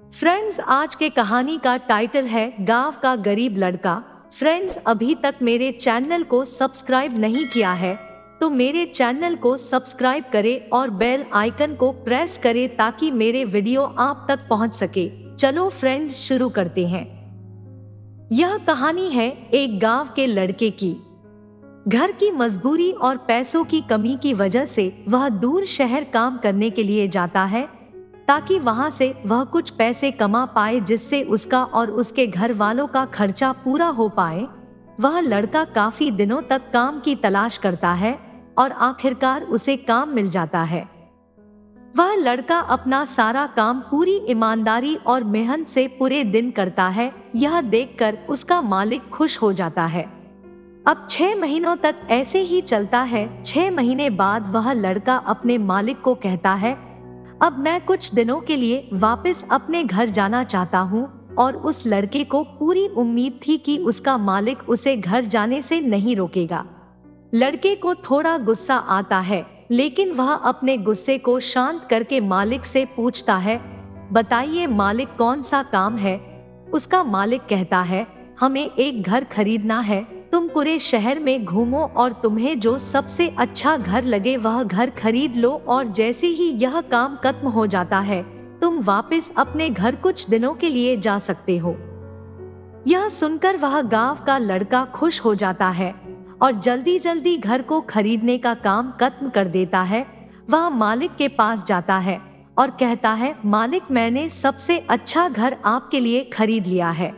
Friends, आज के कहानी का टाइटल है गांव का गरीब लड़का। फ्रेंड्स, अभी तक मेरे चैनल को सब्सक्राइब नहीं किया है तो मेरे चैनल को सब्सक्राइब करें और बेल आइकन को प्रेस करें ताकि मेरे वीडियो आप तक पहुंच सके। चलो फ्रेंड्स, शुरू करते हैं। यह कहानी है एक गांव के लड़के की। घर की मजबूरी और पैसों की कमी की वजह से वह दूर शहर काम करने के लिए जाता है ताकि वहां से वह कुछ पैसे कमा पाए जिससे उसका और उसके घर वालों का खर्चा पूरा हो पाए। वह लड़का काफी दिनों तक काम की तलाश करता है और आखिरकार उसे काम मिल जाता है। वह लड़का अपना सारा काम पूरी ईमानदारी और मेहनत से पूरे दिन करता है। यह देखकर उसका मालिक खुश हो जाता है। अब 6 महीनों तक ऐसे ही चलता है। 6 महीने बाद वह लड़का अपने मालिक को कहता है, अब मैं कुछ दिनों के लिए वापस अपने घर जाना चाहता हूँ। और उस लड़के को पूरी उम्मीद थी कि उसका मालिक उसे घर जाने से नहीं रोकेगा। लड़के को थोड़ा गुस्सा आता है, लेकिन वह अपने गुस्से को शांत करके मालिक से पूछता है, बताइए मालिक, कौन सा काम है? उसका मालिक कहता है, हमें एक घर खरीदना है। तुम पूरे शहर में घूमो और तुम्हें जो सबसे अच्छा घर लगे वह घर खरीद लो, और जैसे ही यह काम खत्म हो जाता है तुम वापस अपने घर कुछ दिनों के लिए जा सकते हो। यह सुनकर वह गांव का लड़का खुश हो जाता है और जल्दी जल्दी घर को खरीदने का काम खत्म कर देता है। वह मालिक के पास जाता है और कहता है, मालिक, मैंने सबसे अच्छा घर आपके लिए खरीद लिया है।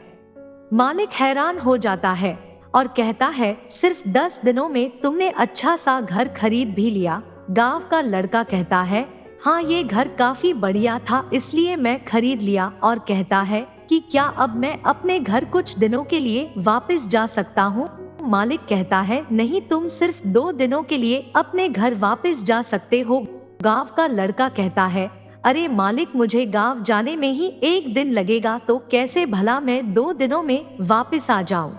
मालिक हैरान हो जाता है और कहता है, सिर्फ 10 दिनों में तुमने अच्छा सा घर खरीद भी लिया? गांव का लड़का कहता है, हाँ, ये घर काफी बढ़िया था इसलिए मैं खरीद लिया। और कहता है कि क्या अब मैं अपने घर कुछ दिनों के लिए वापस जा सकता हूँ? मालिक कहता है, नहीं, तुम सिर्फ 2 दिनों के लिए अपने घर वापस जा सकते हो। गांव का लड़का कहता है, अरे मालिक, मुझे गांव जाने में ही 1 दिन लगेगा तो कैसे भला मैं 2 दिनों में वापस आ जाऊं?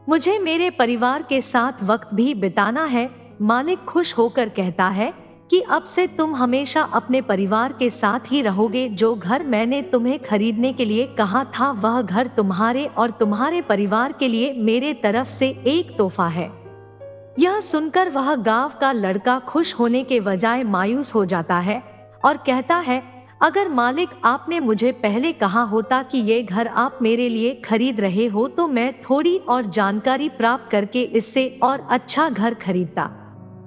मुझे मेरे परिवार के साथ वक्त भी बिताना है। मालिक खुश होकर कहता है कि अब से तुम हमेशा अपने परिवार के साथ ही रहोगे। जो घर मैंने तुम्हें खरीदने के लिए कहा था वह घर तुम्हारे और तुम्हारे परिवार के लिए मेरे तरफ से एक तोहफा है। यह सुनकर वह गांव का लड़का खुश होने के बजाय मायूस हो जाता है और कहता है, अगर मालिक आपने मुझे पहले कहा होता कि ये घर आप मेरे लिए खरीद रहे हो तो मैं थोड़ी और जानकारी प्राप्त करके इससे और अच्छा घर खरीदता।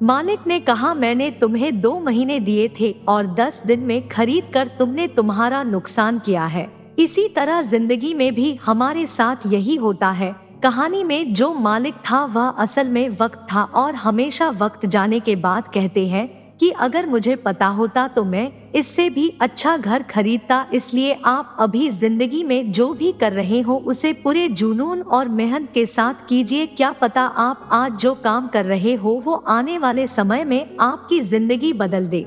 मालिक ने कहा, मैंने तुम्हें 2 महीने दिए थे और 10 दिन में खरीद कर तुमने तुम्हारा नुकसान किया है। इसी तरह जिंदगी में भी हमारे साथ यही होता है। कहानी में जो मालिक था वह असल में वक्त था और हमेशा वक्त जाने के बाद कहते हैं कि अगर मुझे पता होता तो मैं इससे भी अच्छा घर खरीदता। इसलिए आप अभी जिंदगी में जो भी कर रहे हो उसे पूरे जुनून और मेहनत के साथ कीजिए। क्या पता आप आज जो काम कर रहे हो वो आने वाले समय में आपकी जिंदगी बदल दे।